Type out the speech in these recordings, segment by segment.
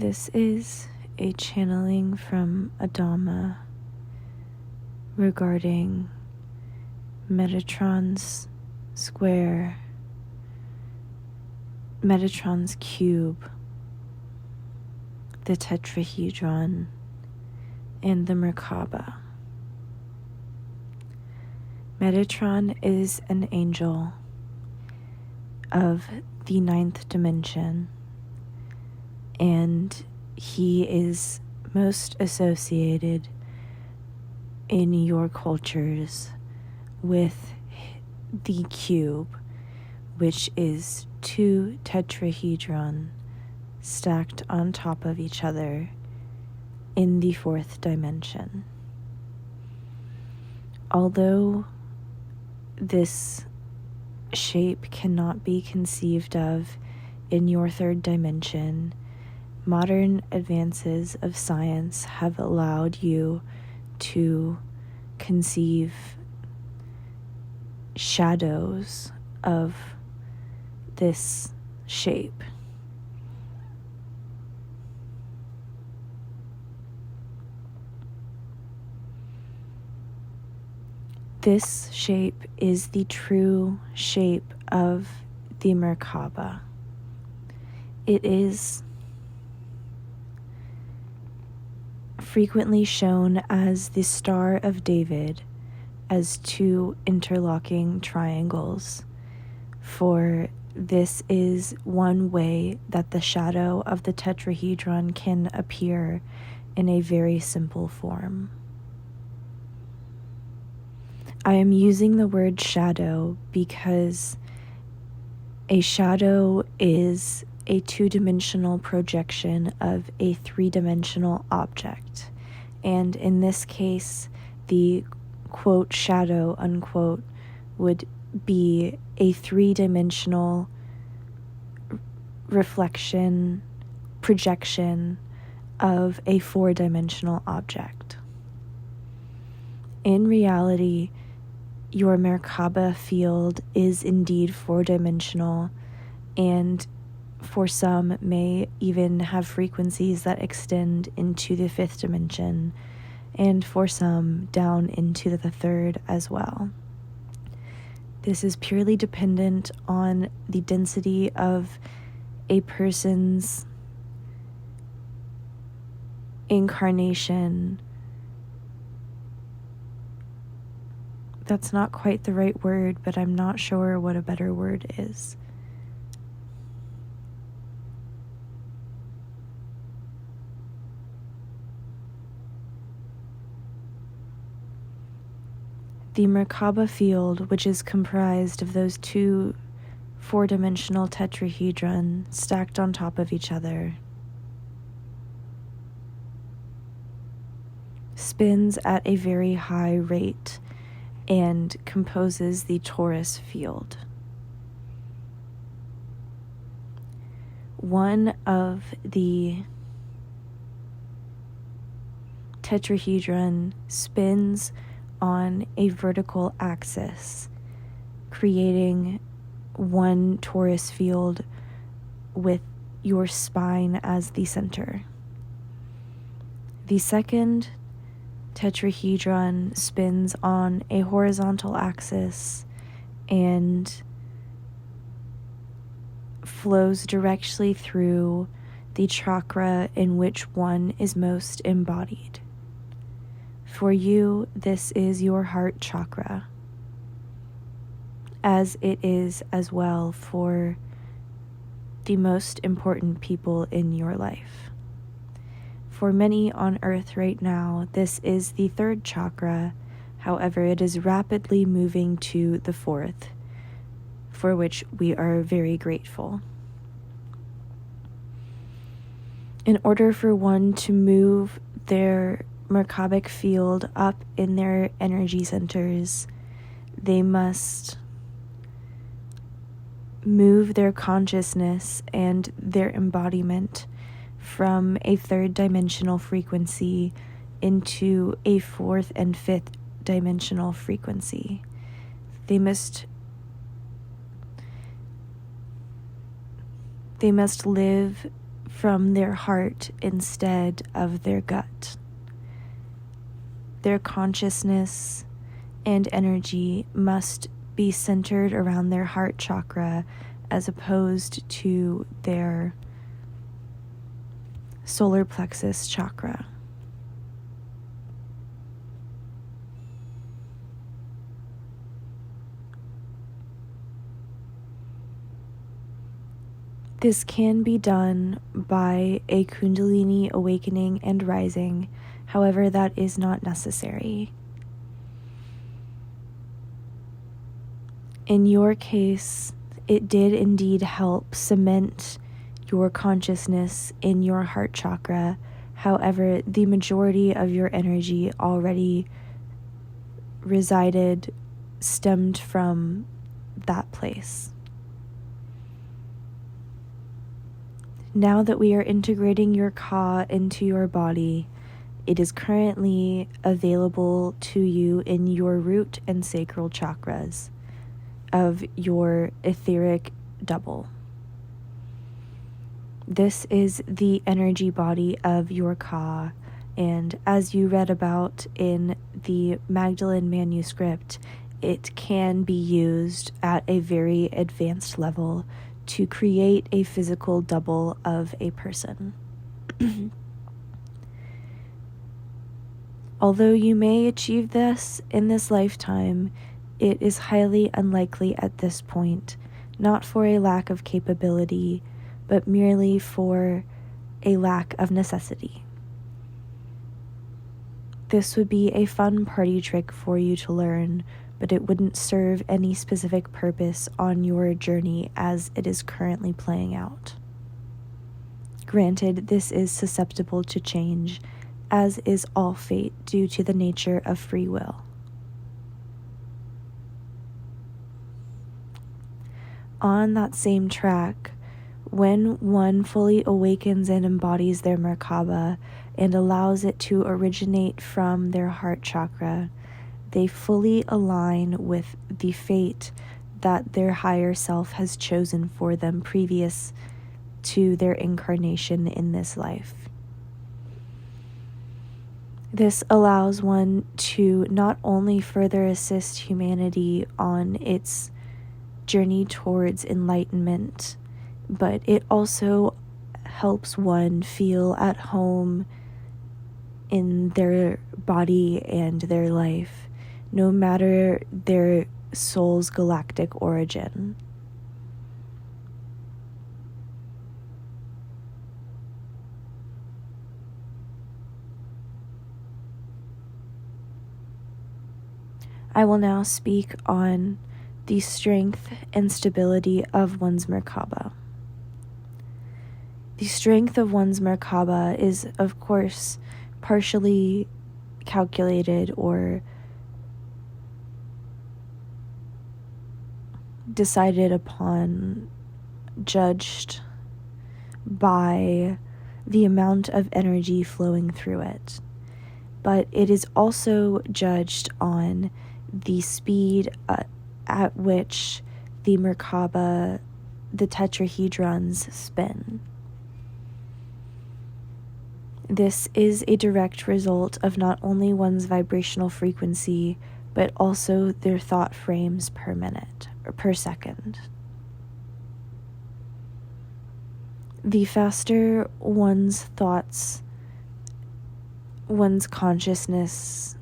This is a channeling from Adama regarding Metatron's square, Metatron's cube, the Tetrahedron, and the Merkaba. Metatron is an angel of the 9th dimension, and he is most associated in your cultures with the cube, which is 2 tetrahedron stacked on top of each other in the 4th dimension. Although this shape cannot be conceived of in your 3rd dimension, modern advances of science have allowed you to conceive shadows of this shape. This shape is the true shape of the Merkaba. It is frequently shown as the Star of David, as 2 interlocking triangles, for this is one way that the shadow of the tetrahedron can appear in a very simple form. I am using the word shadow because a shadow is a 2-dimensional projection of a 3-dimensional object. And in this case, the quote shadow unquote would be a 3-dimensional reflection, projection of a 4-dimensional object. In reality, your Merkaba field is indeed 4-dimensional, and for some may even have frequencies that extend into the 5th dimension, and for some down into the 3rd as well. This is purely dependent on the density of a person's incarnation. That's not quite the right word, but I'm not sure what a better word is. The Merkaba field, which is comprised of those 2 4-dimensional tetrahedron stacked on top of each other, spins at a very high rate and composes the torus field. One of the tetrahedron spins on a vertical axis, creating one torus field with your spine as the center. The second tetrahedron spins on a horizontal axis and flows directly through the chakra in which one is most embodied. For you, this is your heart chakra, as it is as well for the most important people in your life. For many on earth right now, this is the 3rd chakra. However, it is rapidly moving to the 4th, for which we are very grateful. In order for one to move their Merkabic field up in their energy centers, they must move their consciousness and their embodiment from a 3rd dimensional frequency into a 4th and 5th dimensional frequency. They must live from their heart instead of their gut. Their consciousness and energy must be centered around their heart chakra as opposed to their solar plexus chakra. This can be done by a Kundalini awakening and rising, however, that is not necessary. In your case, it did indeed help cement your consciousness in your heart chakra. However, the majority of your energy already stemmed from that place. Now that we are integrating your Ka into your body, it is currently available to you in your root and sacral chakras of your etheric double. This is the energy body of your Ka, and as you read about in the Magdalene manuscript, it can be used at a very advanced level to create a physical double of a person. Although you may achieve this in this lifetime, it is highly unlikely at this point, not for a lack of capability, but merely for a lack of necessity. This would be a fun party trick for you to learn, but it wouldn't serve any specific purpose on your journey as it is currently playing out. Granted, this is susceptible to change, as is all fate due to the nature of free will. On that same track, when one fully awakens and embodies their Merkaba and allows it to originate from their heart chakra, they fully align with the fate that their higher self has chosen for them previous to their incarnation in this life. This allows one to not only further assist humanity on its journey towards enlightenment, but it also helps one feel at home in their body and their life, no matter their soul's galactic origin. I will now speak on the strength and stability of one's Merkaba. The strength of one's Merkaba is, of course, partially calculated or decided upon, judged by the amount of energy flowing through it. But it is also judged on the speed at which the Merkaba, the tetrahedrons, spin. This is a direct result of not only one's vibrational frequency, but also their thought frames per minute or per second. The faster one's thoughts, one's consciousness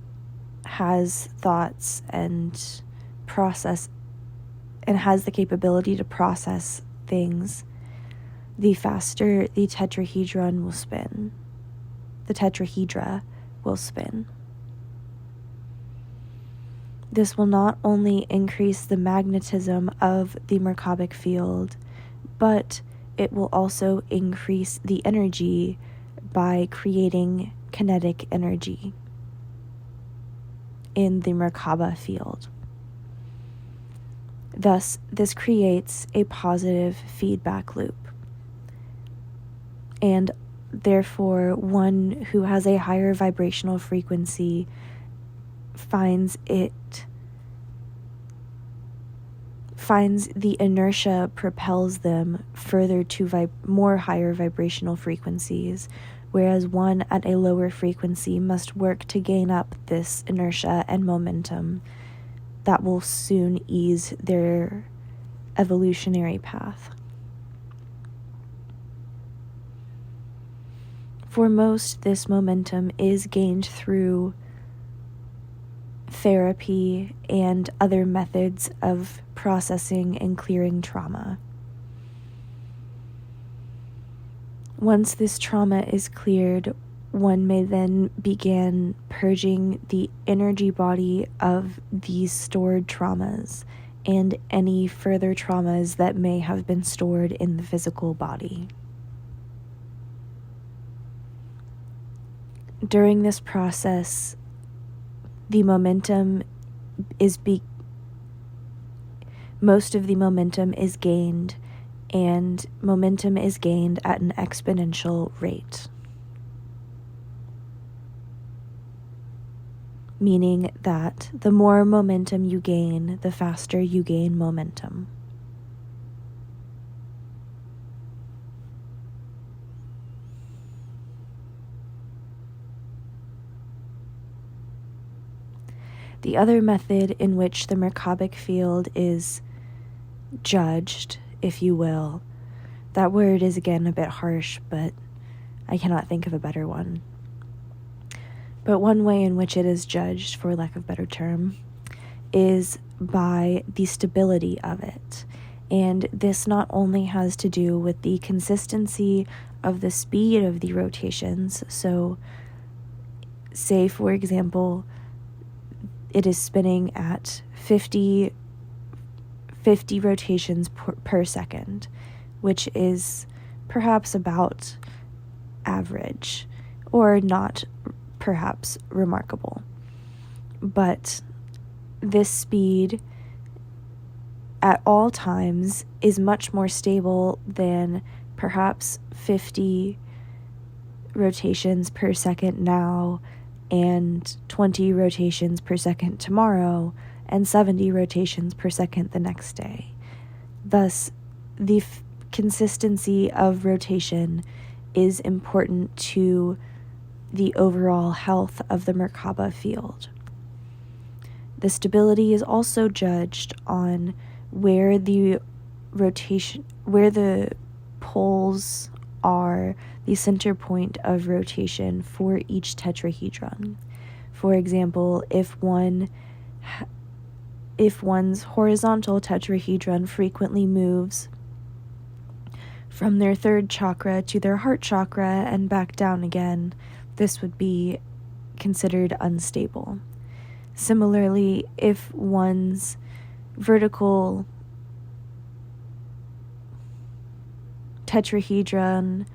has thoughts and process and has the capability to process things, the faster the tetrahedron will spin. The tetrahedra will spin. This will not only increase the magnetism of the Merkabic field, but it will also increase the energy by creating kinetic energy in the Merkaba field. Thus, this creates a positive feedback loop. And therefore, one who has a higher vibrational frequency finds it finds the inertia propels them further to more higher vibrational frequencies, whereas one at a lower frequency must work to gain up this inertia and momentum that will soon ease their evolutionary path. For most, this momentum is gained through therapy and other methods of processing and clearing trauma. Once this trauma is cleared, one may then begin purging the energy body of these stored traumas and any further traumas that may have been stored in the physical body. During this process, the momentum most of the momentum is gained, and momentum is gained at an exponential rate. Meaning that the more momentum you gain, the faster you gain momentum. The other method in which the Merkabic field is judged, if you will. That word is again a bit harsh, but I cannot think of a better one. But one way in which it is judged, for lack of a better term, is by the stability of it. And this not only has to do with the consistency of the speed of the rotations. So, say for example, it is spinning at 50 rotations per second, which is perhaps about average, or not perhaps remarkable. But this speed at all times is much more stable than perhaps 50 rotations per second now, and 20 rotations per second tomorrow, and 70 rotations per second the next day. Thus, the consistency of rotation is important to the overall health of the Merkaba field. The stability is also judged on where the poles are the center point of rotation for each tetrahedron. For example, if one's horizontal tetrahedron frequently moves from their third chakra to their heart chakra and back down again, this would be considered unstable. Similarly, if one's vertical tetrahedron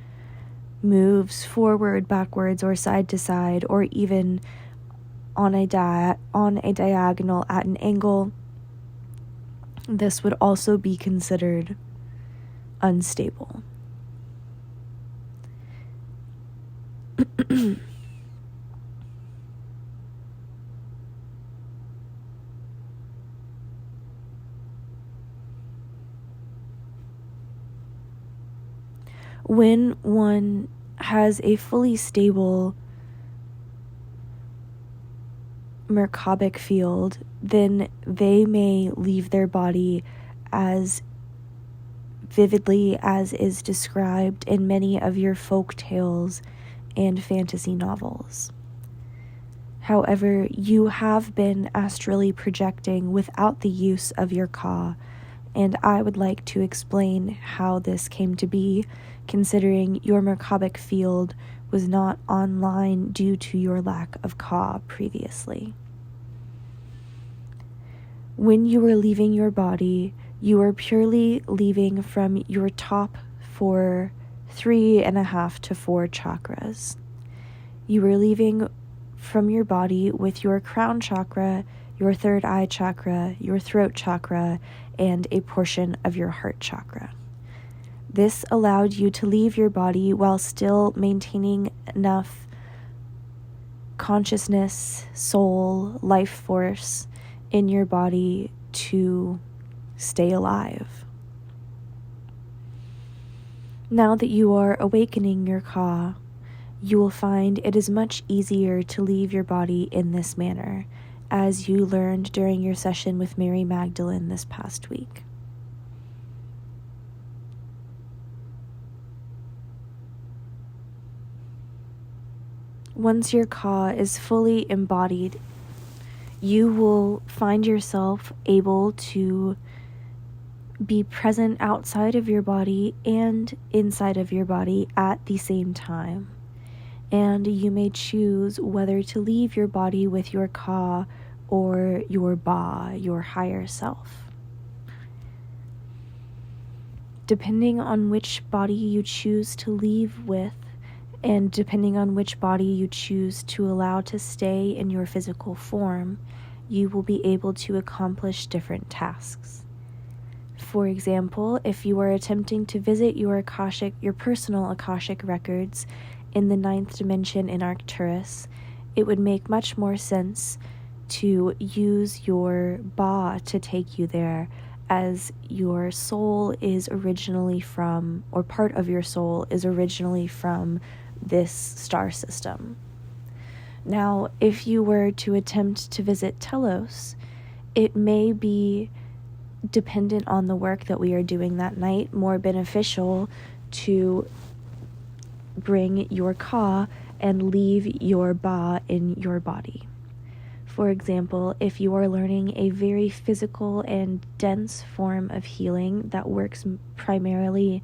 moves forward, backwards, or side to side, or even on a diagonal at an angle, this would also be considered unstable. When one has a fully stable Merkabic field, then they may leave their body as vividly as is described in many of your folk tales and fantasy novels. However, you have been astrally projecting without the use of your Ka, and I would like to explain how this came to be, considering your Merkabic field was not online due to your lack of Ka previously. When you were leaving your body, you were purely leaving from your top 3.5 to 4 chakras. You were leaving from your body with your crown chakra, your third eye chakra, your throat chakra, and a portion of your heart chakra. This allowed you to leave your body while still maintaining enough consciousness, soul, life force in your body to stay alive. Now that you are awakening your Ka, you will find it is much easier to leave your body in this manner, as you learned during your session with Mary Magdalene this past week. Once your Ka is fully embodied, you will find yourself able to be present outside of your body and inside of your body at the same time. And you may choose whether to leave your body with your Ka or your Ba, your higher self. Depending on which body you choose to leave with, and depending on which body you choose to allow to stay in your physical form, you will be able to accomplish different tasks. For example, if you are attempting to visit your personal Akashic records in the 9th dimension in Arcturus, it would make much more sense to use your Ba to take you there, as your soul is originally from, or part of your soul is originally from, this star system. Now, if you were to attempt to visit Telos, it may be, dependent on the work that we are doing that night, more beneficial to bring your Ka and leave your Ba in your body. For example, if you are learning a very physical and dense form of healing that works primarily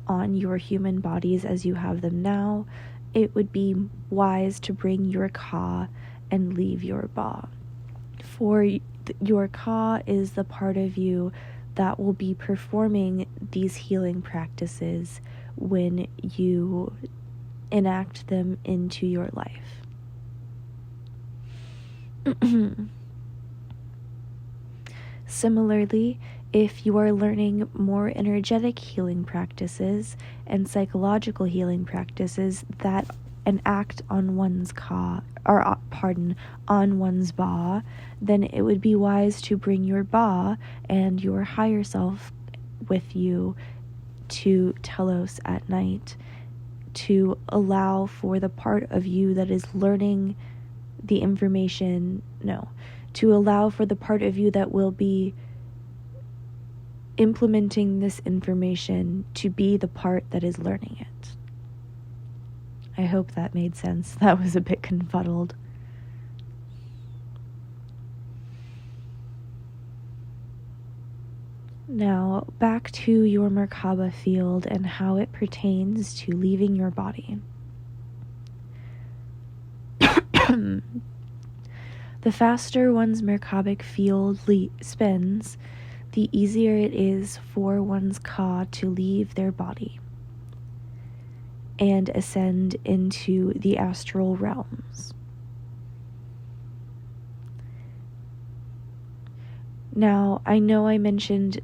on your human bodies as you have them now, it would be wise to bring your Ka and leave your Ba. For your Ka is the part of you that will be performing these healing practices when you enact them into your life. Similarly, if you are learning more energetic healing practices and psychological healing practices that enact on one's on one's Ba, then it would be wise to bring your Ba and your higher self with you to Telos at night, to allow for the part of you that is learning the information, to allow for the part of you that will be implementing this information to be the part that is learning it. I hope that made sense. That was a bit confuddled. Now, back to your Merkaba field and how it pertains to leaving your body. The faster one's Merkabic field spins, the easier it is for one's Ka to leave their body and ascend into the astral realms. Now, I know I mentioned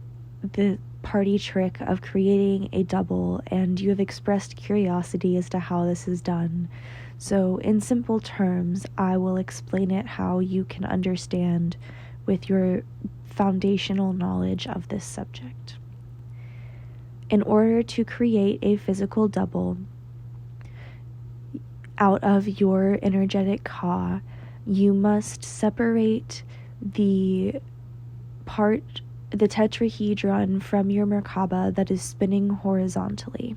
the party trick of creating a double, and you have expressed curiosity as to how this is done. So, in simple terms, I will explain it how you can understand with your foundational knowledge of this subject. In order to create a physical double out of your energetic Ka, you must separate the tetrahedron from your Merkaba that is spinning horizontally,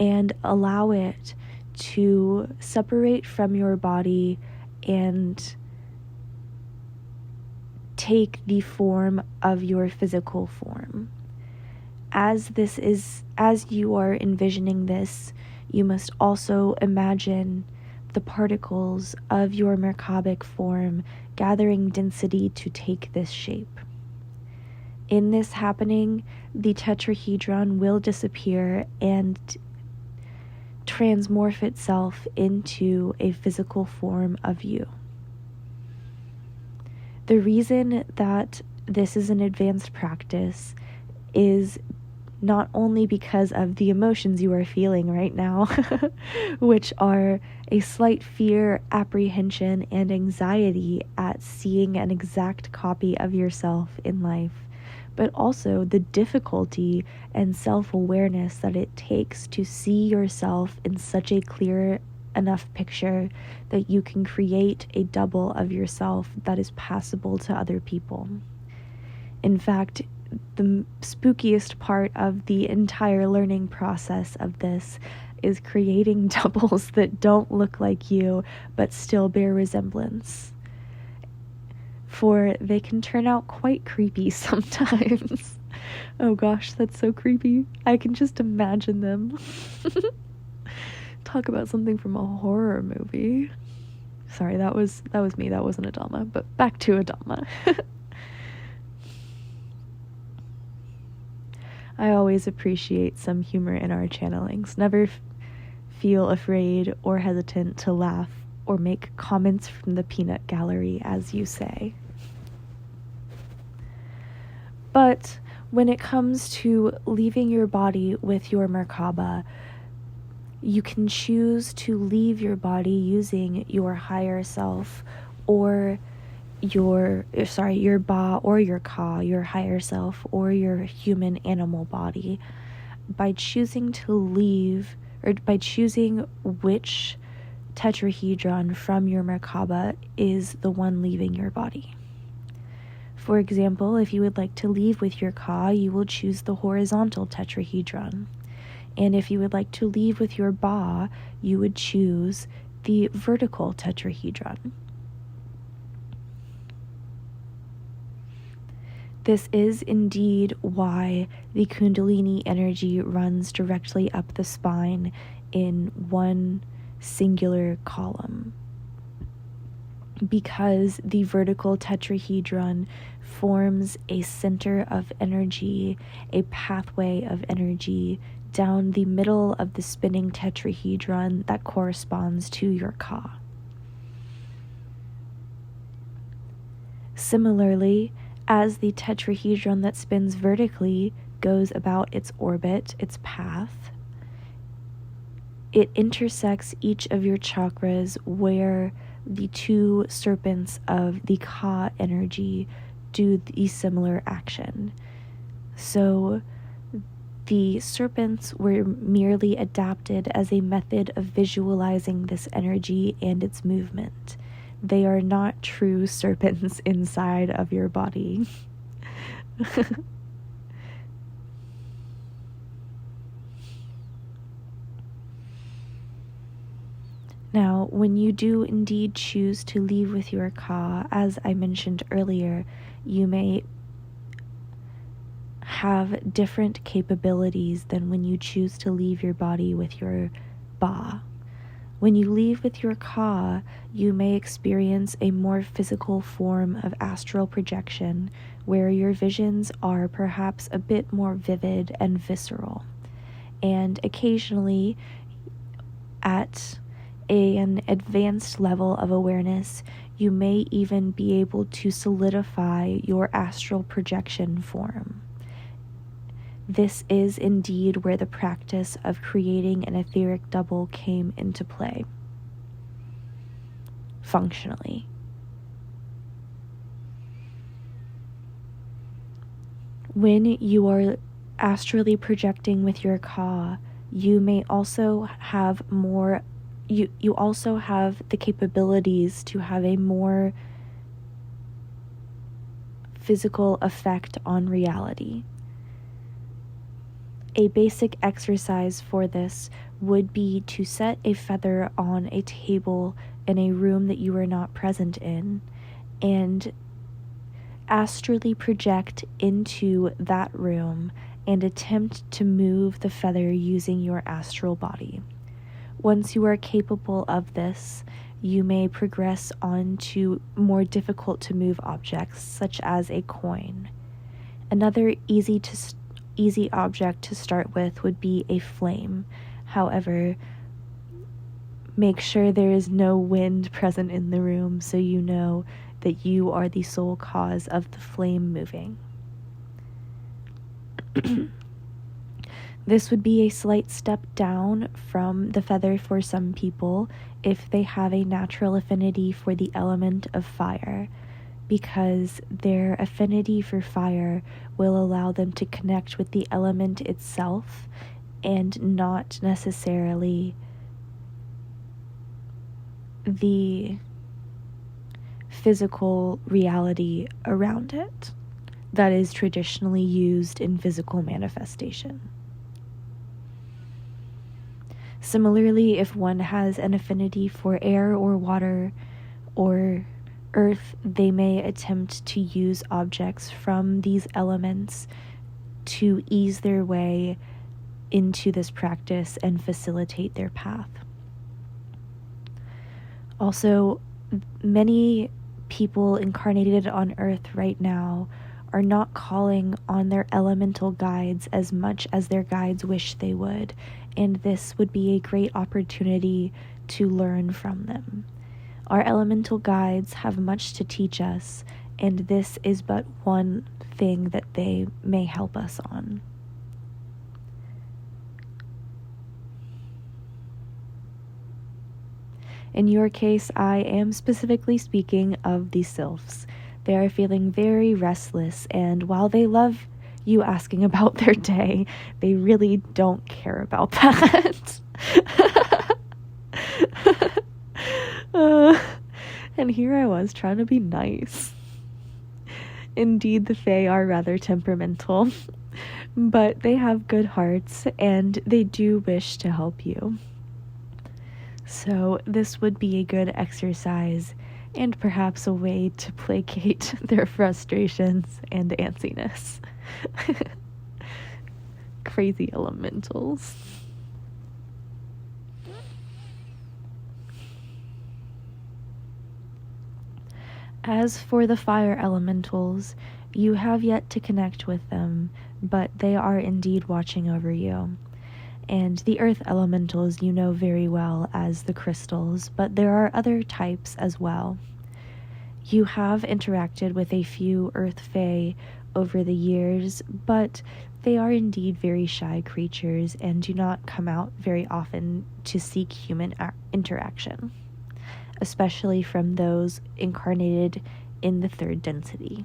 and allow it to separate from your body and take the form of your physical form. As you are envisioning this, you must also imagine the particles of your Merkabic form gathering density to take this shape. In this happening, the tetrahedron will disappear and transmorph itself into a physical form of you. The reason that this is an advanced practice is not only because of the emotions you are feeling right now, which are a slight fear, apprehension, and anxiety at seeing an exact copy of yourself in life, but also the difficulty and self-awareness that it takes to see yourself in such a clear enough picture that you can create a double of yourself that is passable to other people. In fact, the spookiest part of the entire learning process of this is creating doubles that don't look like you but still bear resemblance. For they can turn out quite creepy sometimes. Oh gosh, that's so creepy. I can just imagine them. Talk about something from a horror movie. Sorry, that was me. That wasn't Adama. But back to Adama. I always appreciate some humor in our channelings. Never feel afraid or hesitant to laugh or make comments from the peanut gallery, as you say. But when it comes to leaving your body with your Merkaba, you can choose to leave your body using your higher self or your Ba or your Ka, your higher self, or your human animal body, by choosing to leave, or by choosing which tetrahedron from your Merkaba is the one leaving your body. For example, if you would like to leave with your Ka, you will choose the horizontal tetrahedron. And if you would like to leave with your Ba, you would choose the vertical tetrahedron. This is indeed why the Kundalini energy runs directly up the spine in one singular column. Because the vertical tetrahedron forms a center of energy, a pathway of energy down the middle of the spinning tetrahedron that corresponds to your Ka. Similarly, as the tetrahedron that spins vertically goes about its orbit, its path, it intersects each of your chakras where the two serpents of the Ka energy do the similar action. So the serpents were merely adapted as a method of visualizing this energy and its movement. They are not true serpents inside of your body. Now, when you do indeed choose to leave with your Ka, as I mentioned earlier, you may have different capabilities than when you choose to leave your body with your Ba. When you leave with your Ka, you may experience a more physical form of astral projection, where your visions are perhaps a bit more vivid and visceral. And occasionally, at an advanced level of awareness, you may even be able to solidify your astral projection form. This is indeed where the practice of creating an etheric double came into play, functionally. When you are astrally projecting with your Ka, you may also have more, you also have the capabilities to have a more physical effect on reality. A basic exercise for this would be to set a feather on a table in a room that you are not present in, and astrally project into that room and attempt to move the feather using your astral body. Once you are capable of this, you may progress on to more difficult to move objects, such as a coin. Another easy object to start with would be a flame. However, make sure there is no wind present in the room so you know that you are the sole cause of the flame moving. This would be a slight step down from the feather for some people if they have a natural affinity for the element of fire. because their affinity for fire will allow them to connect with the element itself and not necessarily the physical reality around it that is traditionally used in physical manifestation. Similarly, if one has an affinity for air or water or earth, they may attempt to use objects from these elements to ease their way into this practice and facilitate their path. Also, many people incarnated on earth right now are not calling on their elemental guides as much as their guides wish they would, and this would be a great opportunity to learn from them. Our elemental guides have much to teach us, and this is but one thing that they may help us on. In your case, I am specifically speaking of the sylphs. They are feeling very restless, and while they love you asking about their day, they really don't care about that. And here I was trying to be nice. Indeed, the Fae are rather temperamental, but they have good hearts, and they do wish to help you. So this would be a good exercise and perhaps a way to placate their frustrations and antsiness. Crazy elementals. As for the fire elementals, you have yet to connect with them, but they are indeed watching over you. And the earth elementals you know very well as the crystals, but there are other types as well. You have interacted with a few earth fae over the years, but they are indeed very shy creatures and do not come out very often to seek human interaction, especially from those incarnated in the third density.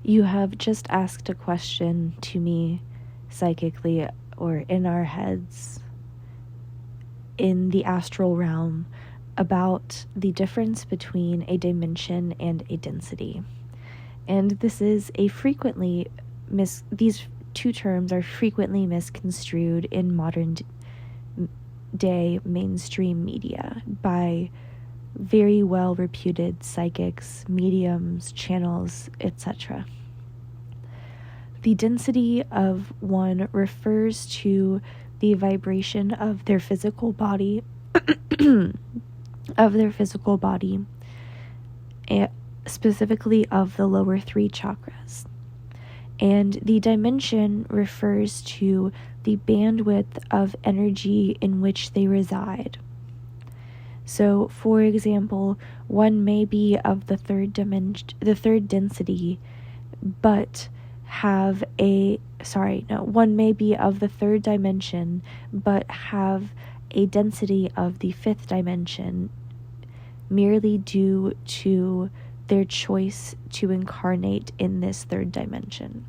You have just asked a question to me psychically or in our heads in the astral realm about the difference between a dimension and a density. And this is a frequently these two terms are frequently misconstrued in modern day mainstream media by very well reputed psychics, mediums, channels, etc. The density of one refers to the vibration of their physical body, specifically of the lower three chakras. And the dimension refers to the bandwidth of energy in which they reside. So, for example, one may be of the third density, but have one may be of the third dimension, but have a density of the fifth dimension, merely due to their choice to incarnate in this third dimension.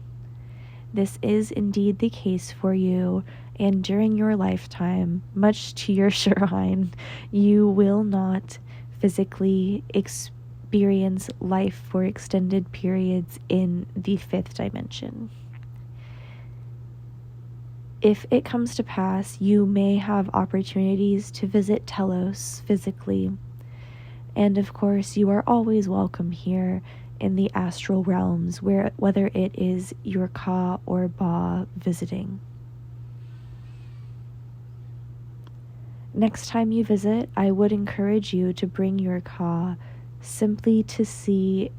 This is indeed the case for you, and during your lifetime, much to your chagrin, you will not physically experience life for extended periods in the fifth dimension. If it comes to pass, you may have opportunities to visit Telos physically, and of course, you are always welcome here in the astral realms, whether it is your Ka or Ba visiting. Next time you visit, I would encourage you to bring your Ka simply to see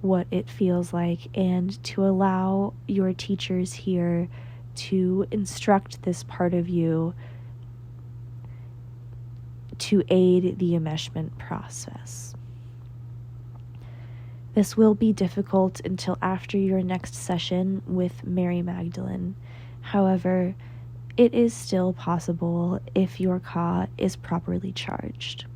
what it feels like and to allow your teachers here to instruct this part of you to aid the enmeshment process. This will be difficult until after your next session with Mary Magdalene. However, it is still possible if your Ka is properly charged.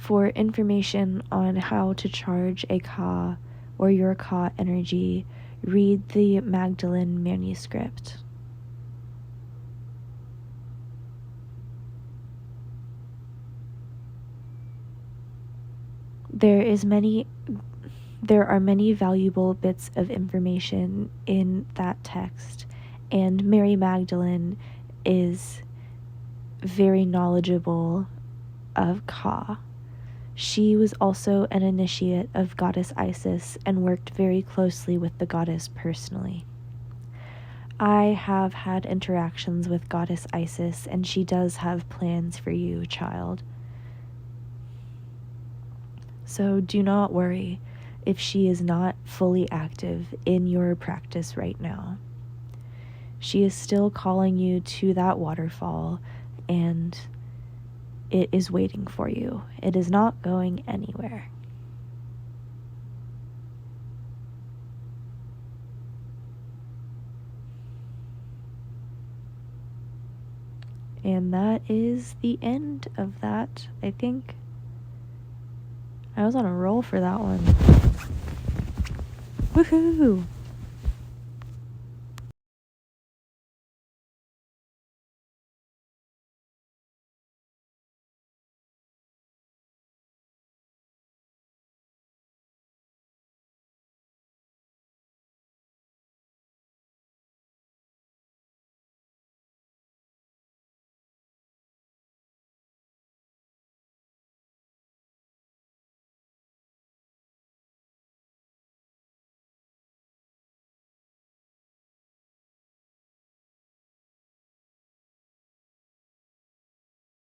For information on how to charge a Ka or your Ka energy, read the Magdalene manuscript. There are many valuable bits of information in that text, and Mary Magdalene is very knowledgeable of Ka. She was also an initiate of Goddess Isis and worked very closely with the goddess personally. I have had interactions with Goddess Isis, and she does have plans for you, child. So do not worry if she is not fully active in your practice right now. She is still calling you to that waterfall, and it is waiting for you. It is not going anywhere. And that is the end of that, I think. I was on a roll for that one. Woohoo!